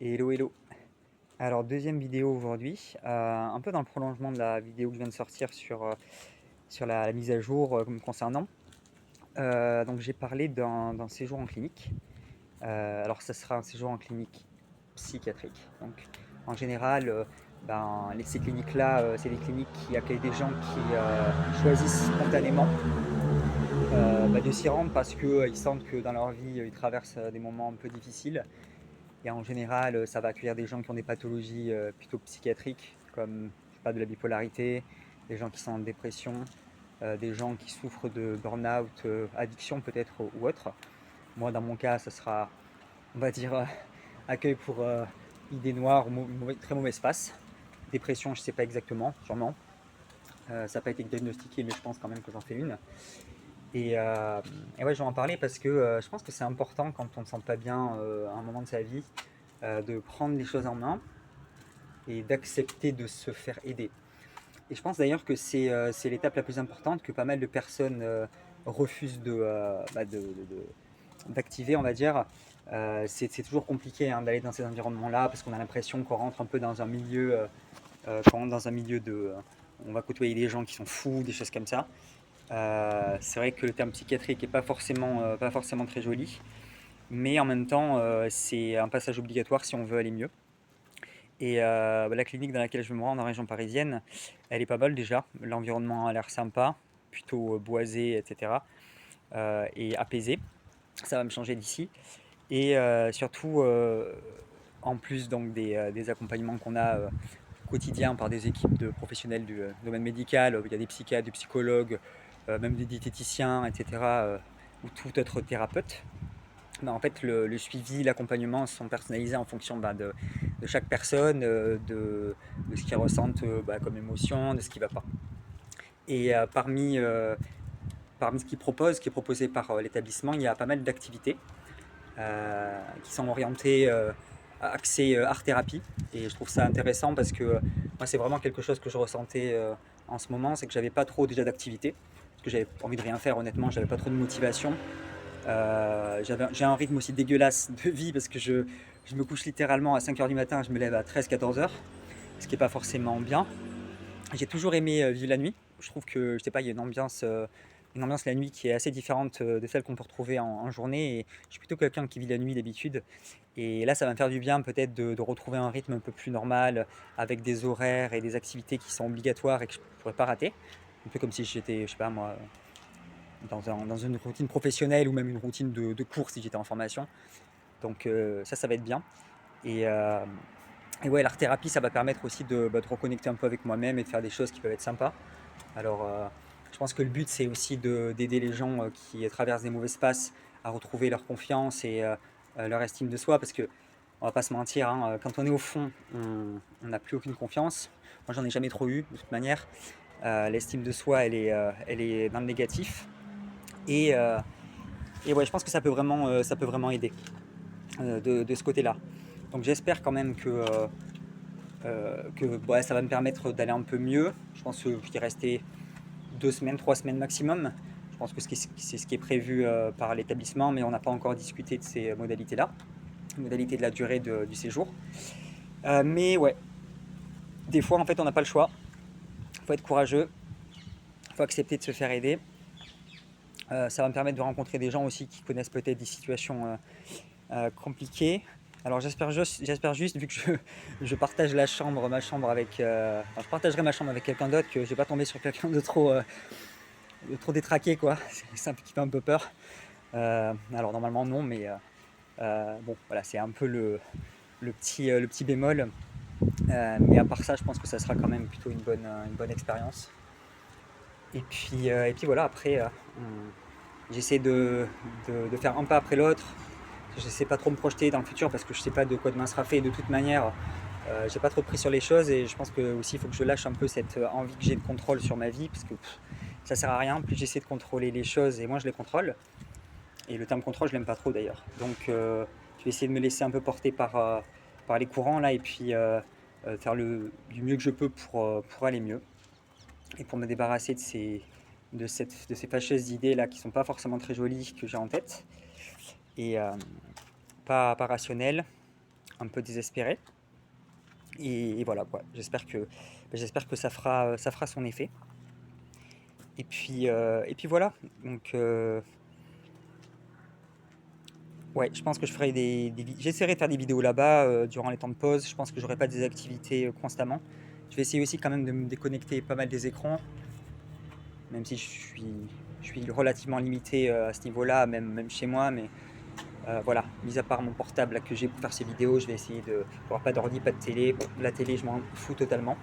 Hello, hello. Alors, deuxième vidéo aujourd'hui, un peu dans le prolongement de la vidéo que je viens de sortir sur la mise à jour me concernant. Donc, j'ai parlé d'un séjour en clinique. Alors, ça sera un séjour en clinique psychiatrique. Donc, en général, ces cliniques-là, c'est des cliniques qui accueillent des gens qui choisissent spontanément de s'y rendre parce qu'ils sentent que dans leur vie, ils traversent des moments un peu difficiles. Et en général, ça va accueillir des gens qui ont des pathologies plutôt psychiatriques, comme je sais pas, de la bipolarité, des gens qui sont en dépression, des gens qui souffrent de burn-out, addiction peut-être ou autre. Moi, dans mon cas, ça sera, on va dire, accueil pour idées noires ou très mauvaise passe. Dépression, je sais pas exactement, sûrement. Ça n'a pas été diagnostiqué, mais je pense quand même que j'en fais une. Et, euh, et ouais, je vais en parler parce que je pense que c'est important quand on ne se sent pas bien à un moment de sa vie, de prendre les choses en main et d'accepter de se faire aider. Et je pense d'ailleurs que c'est l'étape la plus importante que pas mal de personnes refusent d'activer, on va dire. C'est toujours compliqué hein, d'aller dans ces environnements-là parce qu'on a l'impression qu'on rentre un peu dans un milieu, qu'on rentre dans un milieu on va côtoyer des gens qui sont fous, des choses comme ça. C'est vrai que le terme psychiatrique n'est pas forcément très joli, mais en même temps, c'est un passage obligatoire si on veut aller mieux. Et la clinique dans laquelle je me rends, en région parisienne, elle est pas mal déjà. L'environnement a l'air sympa, plutôt boisé, etc. Et apaisé. Ça va me changer d'ici. Et surtout, en plus donc des accompagnements qu'on a quotidiens par des équipes de professionnels du domaine médical, il y a des psychiatres, des psychologues, même des diététiciens, etc. Ou tout autre thérapeute. En fait, le suivi, l'accompagnement sont personnalisés en fonction de chaque personne, de ce qu'ils ressentent comme émotion, de ce qui ne va pas. Et parmi ce qu'ils proposent, ce qui est proposé par l'établissement, il y a pas mal d'activités qui sont orientées axées art-thérapie. Et je trouve ça intéressant parce que moi, c'est vraiment quelque chose que je ressentais en ce moment, c'est que j'avais pas trop déjà d'activités, parce que j'avais envie de rien faire, honnêtement, j'avais pas trop de motivation. J'ai un rythme aussi dégueulasse de vie parce que je me couche littéralement à 5 heures du matin, je me lève à 13-14 heures, ce qui n'est pas forcément bien. J'ai toujours aimé vivre la nuit. Je trouve que, je sais pas, il y a une ambiance la nuit qui est assez différente de celle qu'on peut retrouver en journée. Et je suis plutôt quelqu'un qui vit la nuit d'habitude. Et là, ça va me faire du bien peut-être de retrouver un rythme un peu plus normal, avec des horaires et des activités qui sont obligatoires et que je ne pourrais pas rater. Un peu comme si j'étais, je sais pas moi, dans une routine professionnelle ou même une routine de cours si j'étais en formation. Donc ça va être bien. Et, euh, et ouais, l'art thérapie, ça va permettre aussi de reconnecter un peu avec moi-même et de faire des choses qui peuvent être sympas. Alors, je pense que le but, c'est aussi d'aider les gens qui traversent des mauvais passes à retrouver leur confiance et leur estime de soi, parce que on va pas se mentir, hein, quand on est au fond, on n'a plus aucune confiance. Moi, j'en ai jamais trop eu, de toute manière. L'estime de soi, elle est dans le négatif. Et, euh, et ouais, je pense que ça peut vraiment aider de ce côté-là. Donc j'espère quand même que ouais, ça va me permettre d'aller un peu mieux. Je pense que je vais rester 2 semaines, 3 semaines maximum. Je pense que c'est ce qui est prévu par l'établissement, mais on n'a pas encore discuté de ces modalités-là, modalités de la durée du séjour. Mais ouais, des fois en fait on n'a pas le choix. Il faut être courageux, il faut accepter de se faire aider. Ça va me permettre de rencontrer des gens aussi qui connaissent peut-être des situations compliquées. Alors j'espère juste, vu que je partage ma chambre avec, enfin, je partagerai ma chambre avec quelqu'un d'autre, que je vais pas tomber sur quelqu'un de trop détraqué quoi. C'est un qui fait un peu peur. Alors normalement non, mais bon voilà, c'est un peu le petit bémol. Mais à part ça, je pense que ça sera quand même plutôt une bonne expérience. Et puis voilà, après, j'essaie de faire un pas après l'autre. J'essaie pas trop me projeter dans le futur parce que je sais pas de quoi demain sera fait. De toute manière, j'ai pas trop pris sur les choses et je pense que aussi il faut que je lâche un peu cette envie que j'ai de contrôle sur ma vie parce que ça sert à rien. Plus j'essaie de contrôler les choses et moins je les contrôle. Et le terme contrôle, je l'aime pas trop d'ailleurs. Donc je vais essayer de me laisser un peu porter par les courants là et puis faire du mieux que je peux pour aller mieux et pour me débarrasser de ces fâcheuses idées là qui sont pas forcément très jolies que j'ai en tête et pas rationnelles. un peu désespéré. Et voilà quoi, j'espère que ça fera son effet. Et puis voilà, donc ouais, je pense que je ferai j'essaierai de faire des vidéos là-bas durant les temps de pause. Je pense que j'aurai pas des activités constamment. Je vais essayer aussi quand même de me déconnecter pas mal des écrans, même si je suis relativement limité à ce niveau-là, même chez moi. Mais voilà, mis à part mon portable là, que j'ai pour faire ces vidéos, je vais essayer de. Il n'y aura pas d'ordi, pas de télé. Bon, la télé, je m'en fous totalement.